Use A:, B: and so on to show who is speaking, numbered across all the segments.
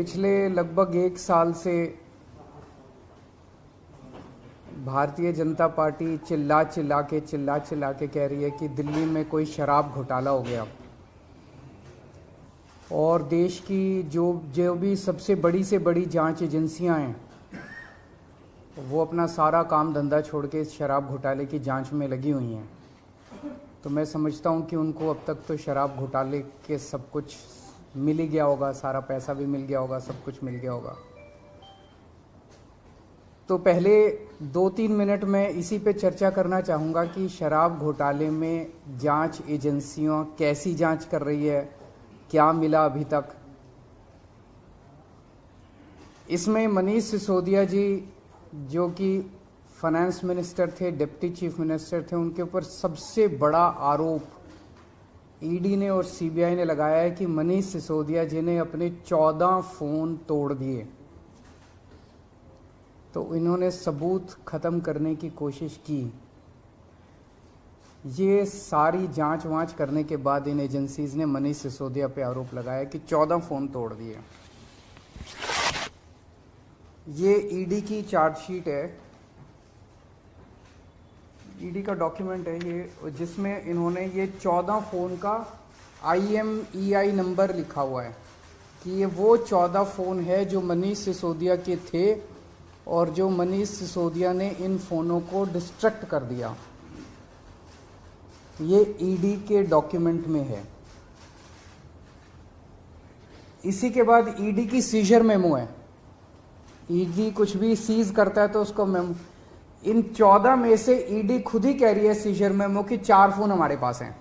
A: पिछले लगभग 1 साल से भारतीय जनता पार्टी चिल्ला चिल्ला के कह रही है कि दिल्ली में कोई शराब घोटाला हो गया और देश की जो भी सबसे बड़ी से बड़ी जांच एजेंसियां हैं वो अपना सारा काम धंधा छोड़ के इस शराब घोटाले की जांच में लगी हुई हैं। तो मैं समझता हूं कि उनको अब तक तो शराब घोटाले के सब कुछ मिल ही गया होगा, सारा पैसा भी मिल गया होगा, सब कुछ मिल गया होगा। तो पहले 2-3 मिनट में इसी पे चर्चा करना चाहूँगा कि शराब घोटाले में जांच एजेंसियां कैसी जांच कर रही है, क्या मिला अभी तक। इसमें मनीष सिसोदिया जी जो कि फाइनेंस मिनिस्टर थे, डिप्टी चीफ मिनिस्टर थे, उनके ऊपर सबसे बड़ा आरोप ईडी ने और सीबीआई ने लगाया है कि मनीष सिसोदिया जी ने अपने 14 फोन तोड़ दिए। तो इन्होंने सबूत खत्म करने की कोशिश की। ये सारी जांच वांच करने के बाद इन एजेंसीज ने मनीष सिसोदिया पे आरोप लगाया कि 14 फोन तोड़ दिए। ये ईडी की चार्जशीट है, ईडी का डॉक्यूमेंट है ये, जिसमें इन्होंने ये 14 फोन का IMEI नंबर लिखा हुआ है कि ये वो 14 फोन है जो मनीष सिसोदिया के थे और जो मनीष सिसोदिया ने इन फोनों को डिस्ट्रक्ट कर दिया। ये ईडी के डॉक्यूमेंट में है। इसी के बाद ईडी की सीजर मेमो है। ईडी कुछ भी सीज करता है तो उसको मेमो, इन 14 में से ईडी खुद ही कह रही है सीजर मेमो कि 4 फोन हमारे पास हैं।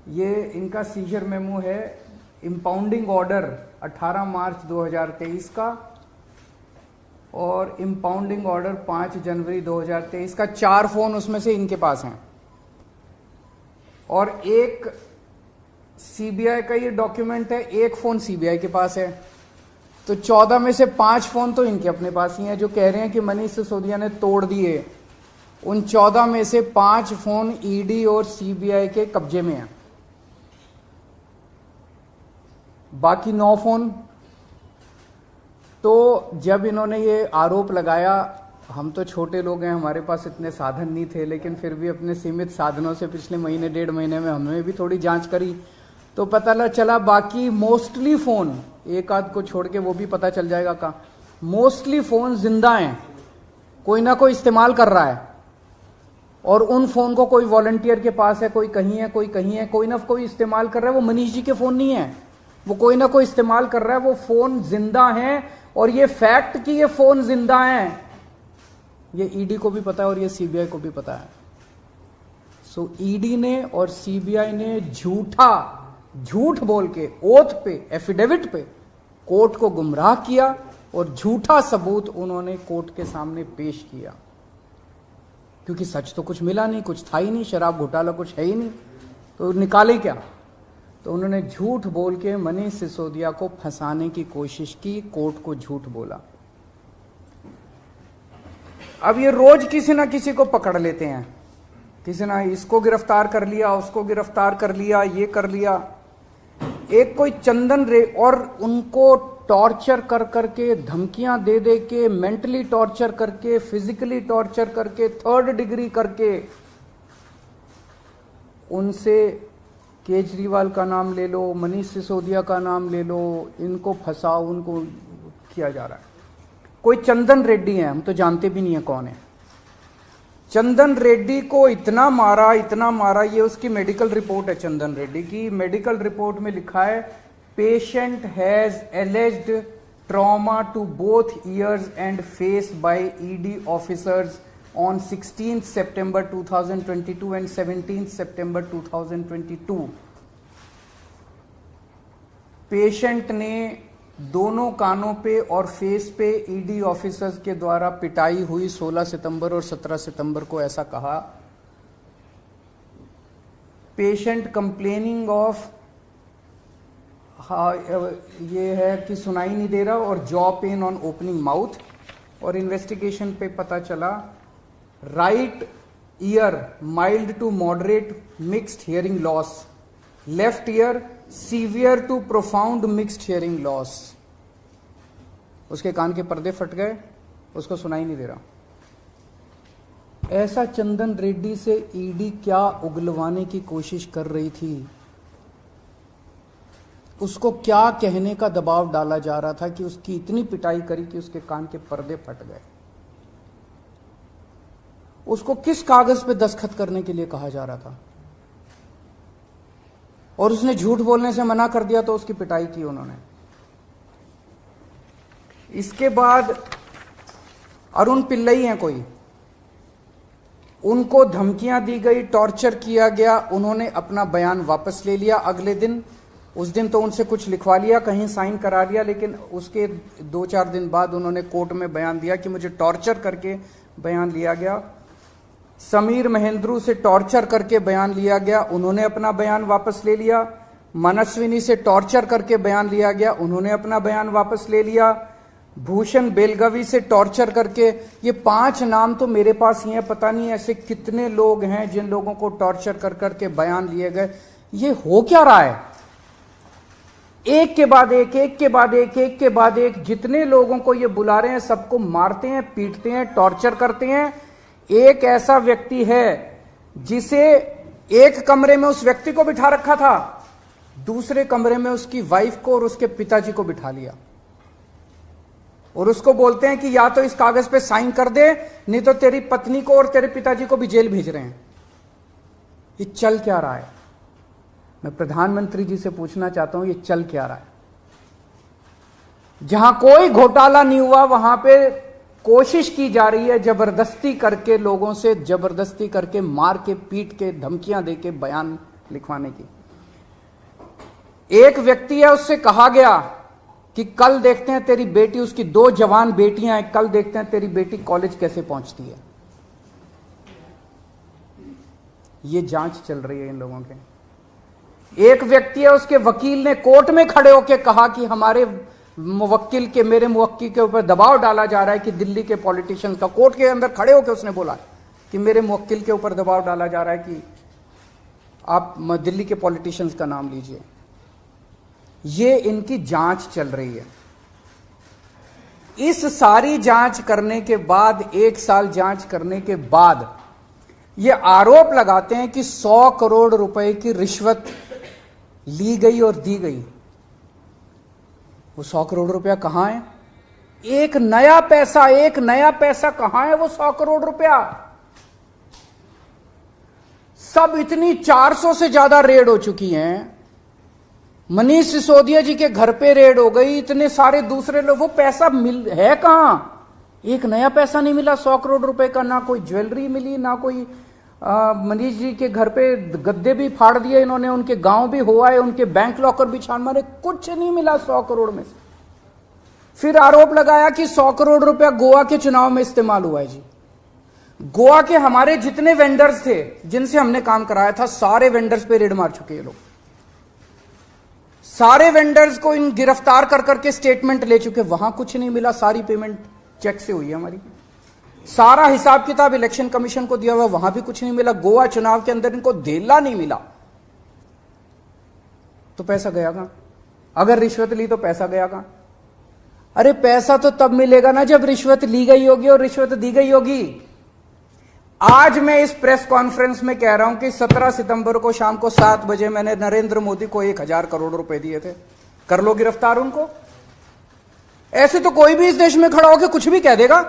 A: ये इनका सीजर मेमो है, इंपाउंडिंग ऑर्डर 18 मार्च 2023 का और इंपाउंडिंग ऑर्डर 5 जनवरी 2023 का। 4 फोन उसमें से इनके पास हैं और एक सीबीआई का ये डॉक्यूमेंट है, 1 फोन सीबीआई के पास है। तो 14 में से 5 फोन तो इनके अपने पास ही हैं जो कह रहे हैं कि मनीष सिसोदिया ने तोड़ दिए। उन 14 में से 5 फोन ईडी और सीबीआई के कब्जे में हैं, बाकी 9 फोन। तो जब इन्होंने ये आरोप लगाया, हम तो छोटे लोग हैं, हमारे पास इतने साधन नहीं थे, लेकिन फिर भी अपने सीमित साधनों से पिछले महीने 1.5 महीने में हमने भी थोड़ी जांच करी तो पता चला बाकी मोस्टली फोन, एक आध को छोड़ के वो भी पता चल जाएगा का, मोस्टली फोन जिंदा हैं, कोई ना कोई इस्तेमाल कर रहा है। और उन फोन को कोई वॉलंटियर के पास है, कोई कहीं है, कोई कहीं है, कोई ना कोई इस्तेमाल कर रहा है। वो मनीष जी के फोन नहीं है, वो कोई ना कोई इस्तेमाल कर रहा है। वो फोन जिंदा हैं और ये फैक्ट कि ये फोन जिंदा हैं ये ईडी को भी पता है और ये सीबीआई को भी पता है। सो ईडी ने और सीबीआई ने झूठ बोल के ओथ पे, एफिडेविट पे कोर्ट को गुमराह किया और झूठा सबूत उन्होंने कोर्ट के सामने पेश किया, क्योंकि सच तो कुछ मिला नहीं, कुछ था ही नहीं, शराब घोटाला कुछ है ही नहीं, तो निकाले क्या। तो उन्होंने झूठ बोल के मनीष सिसोदिया को फंसाने की कोशिश की, कोर्ट को झूठ बोला। अब ये रोज किसी ना किसी को पकड़ लेते हैं, किसी ना इसको गिरफ्तार कर लिया, उसको गिरफ्तार कर लिया, ये कर लिया। एक कोई चंदन रे, और उनको टॉर्चर कर करके, धमकियां दे दे के, मेंटली टॉर्चर करके, फिजिकली टॉर्चर करके, 3rd डिग्री करके, उनसे केजरीवाल का नाम ले लो, मनीष सिसोदिया का नाम ले लो, इनको फंसाओ, उनको किया जा रहा है। कोई चंदन रेड्डी है, हम तो जानते भी नहीं है कौन है। चंदन रेड्डी को इतना मारा, ये उसकी मेडिकल रिपोर्ट है। चंदन रेड्डी की मेडिकल रिपोर्ट में लिखा है, patient has alleged trauma to both ears and face by ED officers on 16 September 2022 एंड 17 सितंबर 2022। पेशेंट ने दोनों कानों पे और फेस पे ईडी ऑफिसर्स के द्वारा पिटाई हुई 16 सितंबर और 17 सितंबर को, ऐसा कहा। पेशेंट कंप्लेनिंग ऑफ, ये है कि सुनाई नहीं दे रहा, और jaw pain on opening mouth. और इन्वेस्टिगेशन पे पता चला right ear mild to moderate mixed hearing loss, left ear severe to profound mixed hearing loss. उसके कान के पर्दे फट गए, उसको सुनाई नहीं दे रहा। ऐसा चंदन रेड्डी से ईडी क्या उगलवाने की कोशिश कर रही थी, उसको क्या कहने का दबाव डाला जा रहा था कि उसकी इतनी पिटाई करी कि उसके कान के पर्दे फट गए। उसको किस कागज पे दस्तखत करने के लिए कहा जा रहा था, और उसने झूठ बोलने से मना कर दिया तो उसकी पिटाई की उन्होंने। इसके बाद अरुण पिल्लई हैं कोई, उनको धमकियां दी गई, टॉर्चर किया गया, उन्होंने अपना बयान वापस ले लिया अगले दिन। उस दिन तो उनसे कुछ लिखवा लिया, कहीं साइन करा लिया, लेकिन उसके 2-4 दिन बाद उन्होंने कोर्ट में बयान दिया कि मुझे टॉर्चर करके बयान लिया गया। समीर महेंद्रू से टॉर्चर करके बयान लिया गया, उन्होंने अपना बयान वापस ले लिया। मनस्विनी से टॉर्चर करके बयान लिया गया, उन्होंने अपना बयान वापस ले लिया। भूषण बेलगवी से टॉर्चर करके, ये 5 नाम तो मेरे पास ही है, पता नहीं ऐसे कितने लोग हैं जिन लोगों को टॉर्चर कर करके बयान लिए गए। ये हो क्या रहा है? एक के बाद एक, एक के बाद एक, एक के बाद एक, जितने लोगों को ये बुला रहे हैं सबको मारते हैं, पीटते हैं, टॉर्चर करते हैं। एक ऐसा व्यक्ति है जिसे एक कमरे में उस व्यक्ति को बिठा रखा था, दूसरे कमरे में उसकी वाइफ को और उसके पिताजी को बिठा लिया, और उसको बोलते हैं कि या तो इस कागज पे साइन कर दे, नहीं तो तेरी पत्नी को और तेरे पिताजी को भी जेल भेज रहे हैं। ये चल क्या रहा है? मैं प्रधानमंत्री जी से पूछना चाहता हूं, ये चल क्या रहा है? जहां कोई घोटाला नहीं हुआ वहां पे कोशिश की जा रही है जबरदस्ती करके, लोगों से जबरदस्ती करके, मार के, पीट के, धमकियां दे के बयान लिखवाने की। एक व्यक्ति है, उससे कहा गया कि कल देखते हैं तेरी बेटी, उसकी 2 जवान बेटियां हैं, कल देखते हैं तेरी बेटी कॉलेज कैसे पहुंचती है। ये जांच चल रही है इन लोगों के। एक व्यक्ति है, उसके वकील ने कोर्ट में खड़े होकर कहा कि हमारे मुवक्किल के, मेरे मुवक्किल के ऊपर दबाव डाला जा रहा है कि दिल्ली के पॉलिटिशियंस का, कोर्ट के अंदर खड़े होकर उसने बोला कि मेरे मुवक्किल के ऊपर दबाव डाला जा रहा है कि आप दिल्ली के पॉलिटिशियंस का नाम लीजिए। ये इनकी जांच चल रही है। इस सारी जांच करने के बाद, 1 साल जांच करने के बाद, ये आरोप लगाते हैं कि 100 करोड़ रुपए की रिश्वत ली गई और दी गई। वो 100 करोड़ रुपया कहां है? एक नया पैसा कहां है वो 100 करोड़ रुपया? सब इतनी 400 से ज्यादा रेड हो चुकी हैं। मनीष सिसोदिया जी के घर पे रेड हो गई, इतने सारे दूसरे लोग, वो पैसा है कहां? एक नया पैसा नहीं मिला 100 करोड़ रुपए का, ना कोई ज्वेलरी मिली, ना कोई मनीष जी के घर पे गद्दे भी फाड़ दिए इन्होंने, उनके गांव भी हो आए, उनके बैंक लॉकर भी छान मारे, कुछ नहीं मिला 100 करोड़ में से। फिर आरोप लगाया कि 100 करोड़ रुपया गोवा के चुनाव में इस्तेमाल हुआ है। जी, गोवा के हमारे जितने वेंडर्स थे जिनसे हमने काम कराया था, सारे वेंडर्स पे रेड मार चुके ये लोग। सारे वेंडर्स को इन गिरफ्तार कर करके स्टेटमेंट ले चुके, वहां कुछ नहीं मिला, सारी पेमेंट चेक से हुई है हमारी। सारा हिसाब किताब इलेक्शन कमीशन को दिया हुआ, वहां भी कुछ नहीं मिला। गोवा चुनाव के अंदर इनको धेला नहीं मिला, तो पैसा गया कहां? अगर रिश्वत ली तो पैसा गया कहां? अरे पैसा तो तब मिलेगा ना जब रिश्वत ली गई होगी और रिश्वत दी गई होगी। आज मैं इस प्रेस कॉन्फ्रेंस में कह रहा हूं कि 17 सितंबर को शाम को 7 बजे मैंने नरेंद्र मोदी को 1000 करोड़ रुपए दिए थे। कर लो गिरफ्तार उनको। ऐसे तो कोई भी इस देश में खड़ा होकर कुछ भी कह देगा।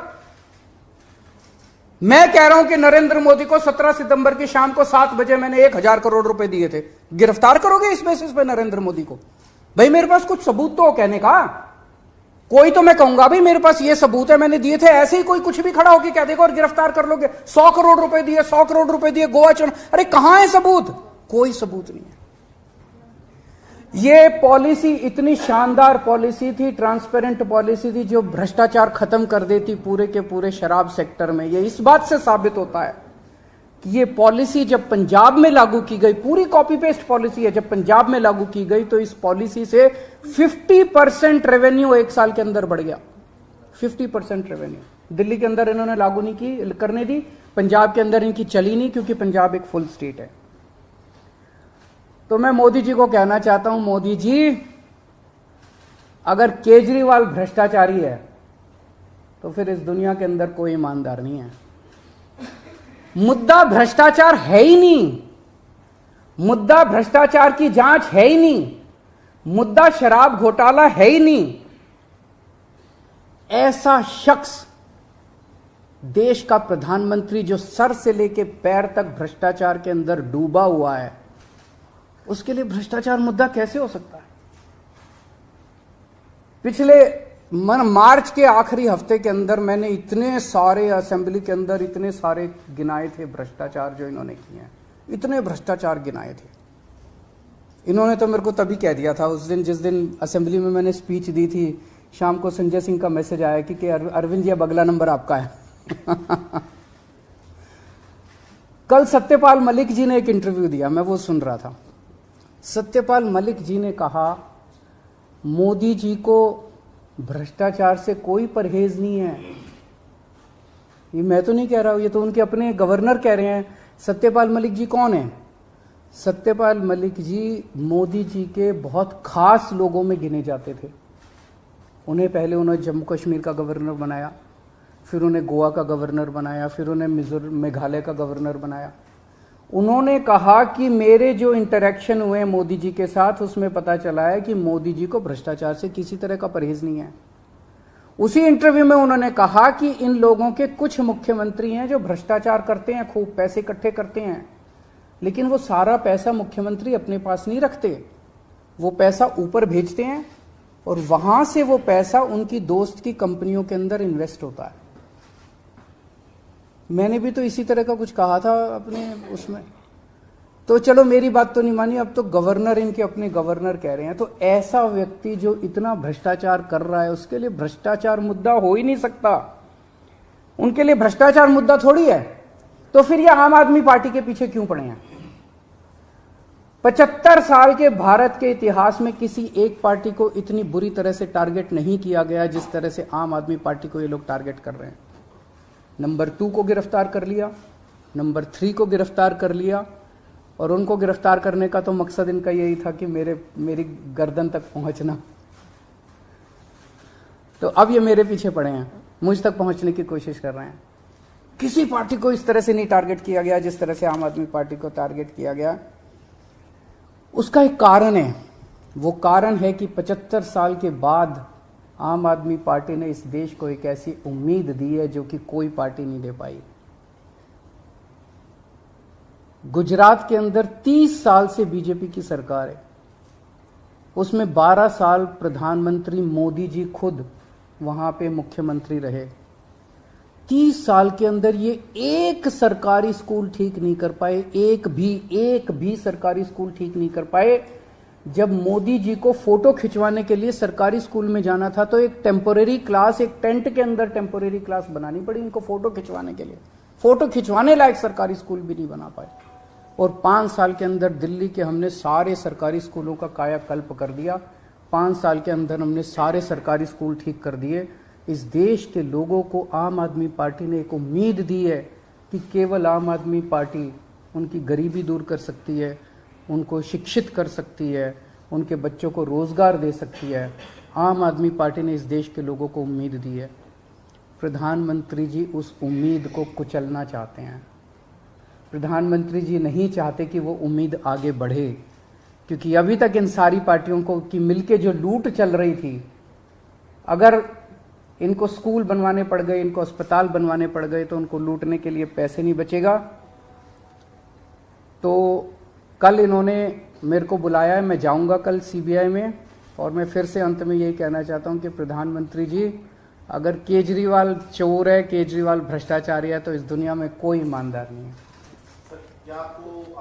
A: मैं कह रहा हूं कि नरेंद्र मोदी को 17 सितंबर की शाम को 7 बजे मैंने 1000 करोड़ रुपए दिए थे। गिरफ्तार करोगे इस बेसिस पे नरेंद्र मोदी को? भाई मेरे पास कुछ सबूत तो हो कहने का। कोई तो मैं कहूंगा भाई मेरे पास ये सबूत है, मैंने दिए थे। ऐसे ही कोई कुछ भी खड़ा होकर कह देगा और गिरफ्तार कर लोगे। 100 करोड़ रुपए दिए, 100 करोड़ रुपए दिए गोवा चुनाव। अरे कहां है सबूत? कोई सबूत नहीं है। ये पॉलिसी इतनी शानदार पॉलिसी थी, ट्रांसपेरेंट पॉलिसी थी, जो भ्रष्टाचार खत्म कर देती पूरे के पूरे शराब सेक्टर में। ये इस बात से साबित होता है कि ये पॉलिसी जब पंजाब में लागू की गई, पूरी कॉपी पेस्ट पॉलिसी है, जब पंजाब में लागू की गई तो इस पॉलिसी से 50% रेवेन्यू 1 साल के अंदर बढ़ गया। 50% रेवेन्यू दिल्ली के अंदर इन्होंने लागू नहीं की, करने दी। पंजाब के अंदर इनकी चली नहीं, क्योंकि पंजाब एक फुल स्टेट है। तो मैं मोदी जी को कहना चाहता हूं, मोदी जी अगर केजरीवाल भ्रष्टाचारी है तो फिर इस दुनिया के अंदर कोई ईमानदार नहीं है। मुद्दा भ्रष्टाचार है ही नहीं, मुद्दा भ्रष्टाचार की जांच है ही नहीं, मुद्दा शराब घोटाला है ही नहीं। ऐसा शख्स देश का प्रधानमंत्री जो सर से लेकर पैर तक भ्रष्टाचार के अंदर डूबा हुआ है, उसके लिए भ्रष्टाचार मुद्दा कैसे हो सकता है? पिछले मार्च के आखिरी हफ्ते के अंदर मैंने इतने सारे असेंबली के अंदर इतने सारे गिनाए थे भ्रष्टाचार जो इन्होंने किए हैं, इतने भ्रष्टाचार गिनाए थे। इन्होंने तो मेरे को तभी कह दिया था उस दिन, जिस दिन असेंबली में मैंने स्पीच दी थी, शाम को संजय सिंह का मैसेज आया कि अरविंद जी अब अगला नंबर आपका है। कल सत्यपाल मलिक जी ने एक इंटरव्यू दिया, मैं वो सुन रहा था। सत्यपाल मलिक जी ने कहा मोदी जी को भ्रष्टाचार से कोई परहेज नहीं है। ये मैं तो नहीं कह रहा हूं, ये तो उनके अपने गवर्नर कह रहे हैं। सत्यपाल मलिक जी कौन है? सत्यपाल मलिक जी मोदी जी के बहुत खास लोगों में गिने जाते थे। पहले उन्हें जम्मू कश्मीर का गवर्नर बनाया, फिर उन्हें गोवा का गवर्नर बनाया, फिर उन्हें मेघालय का गवर्नर बनाया। उन्होंने कहा कि मेरे जो इंटरेक्शन हुए मोदी जी के साथ, उसमें पता चला है कि मोदी जी को भ्रष्टाचार से किसी तरह का परहेज नहीं है। उसी इंटरव्यू में उन्होंने कहा कि इन लोगों के कुछ मुख्यमंत्री हैं जो भ्रष्टाचार करते हैं, खूब पैसे इकट्ठे करते हैं, लेकिन वो सारा पैसा मुख्यमंत्री अपने पास नहीं रखते, वो पैसा ऊपर भेजते हैं और वहां से वो पैसा उनकी दोस्त की कंपनियों के अंदर इन्वेस्ट होता है। मैंने भी तो इसी तरह का कुछ कहा था अपने उसमें। तो चलो मेरी बात तो नहीं मानी, अब तो गवर्नर इनके अपने गवर्नर कह रहे हैं। तो ऐसा व्यक्ति जो इतना भ्रष्टाचार कर रहा है, उसके लिए भ्रष्टाचार मुद्दा हो ही नहीं सकता। उनके लिए भ्रष्टाचार मुद्दा थोड़ी है। तो फिर ये आम आदमी पार्टी के पीछे क्यों पड़े हैं? 75 साल के भारत के इतिहास में किसी एक पार्टी को इतनी बुरी तरह से टारगेट नहीं किया गया जिस तरह से आम आदमी पार्टी को ये लोग टारगेट कर रहे हैं। नंबर 2 को गिरफ्तार कर लिया, नंबर 3 को गिरफ्तार कर लिया, और उनको गिरफ्तार करने का तो मकसद इनका यही था कि मेरी गर्दन तक पहुंचना। तो अब ये मेरे पीछे पड़े हैं, मुझ तक पहुंचने की कोशिश कर रहे हैं। किसी पार्टी को इस तरह से नहीं टारगेट किया गया जिस तरह से आम आदमी पार्टी को टारगेट किया गया। उसका एक कारण है, वो कारण है कि 75 साल के बाद आम आदमी पार्टी ने इस देश को एक ऐसी उम्मीद दी है जो कि कोई पार्टी नहीं दे पाई। गुजरात के अंदर 30 साल से बीजेपी की सरकार है, उसमें 12 साल प्रधानमंत्री मोदी जी खुद वहां पे मुख्यमंत्री रहे। 30 साल के अंदर ये एक सरकारी स्कूल ठीक नहीं कर पाए, एक भी सरकारी स्कूल ठीक नहीं कर पाए। जब मोदी जी को फोटो खिंचवाने के लिए सरकारी स्कूल में जाना था तो एक टेम्पोरेरी क्लास, एक टेंट के अंदर टेम्पोरेरी क्लास बनानी पड़ी इनको फोटो खिंचवाने के लिए। फोटो खिंचवाने लायक सरकारी स्कूल भी नहीं बना पाए। और 5 साल के अंदर दिल्ली के हमने सारे सरकारी स्कूलों का कायाकल्प कर दिया। 5 साल के अंदर हमने सारे सरकारी स्कूल ठीक कर दिए। इस देश के लोगों को आम आदमी पार्टी ने एक उम्मीद दी है कि केवल आम आदमी पार्टी उनकी गरीबी दूर कर सकती है, उनको शिक्षित कर सकती है, उनके बच्चों को रोजगार दे सकती है। आम आदमी पार्टी ने इस देश के लोगों को उम्मीद दी है। प्रधानमंत्री जी उस उम्मीद को कुचलना चाहते हैं। प्रधानमंत्री जी नहीं चाहते कि वो उम्मीद आगे बढ़े, क्योंकि अभी तक इन सारी पार्टियों को की मिलके जो लूट चल रही थी, अगर इनको स्कूल बनवाने पड़ गए, इनको अस्पताल बनवाने पड़ गए, तो उनको लूटने के लिए पैसे नहीं बचेगा। तो कल इन्होंने मेरे को बुलाया है, मैं जाऊंगा कल सीबीआई में, और मैं फिर से अंत में यही कहना चाहता हूं कि प्रधानमंत्री जी, अगर केजरीवाल चोर है, केजरीवाल भ्रष्टाचारी है, तो इस दुनिया में कोई ईमानदार नहीं है।
B: क्या आपको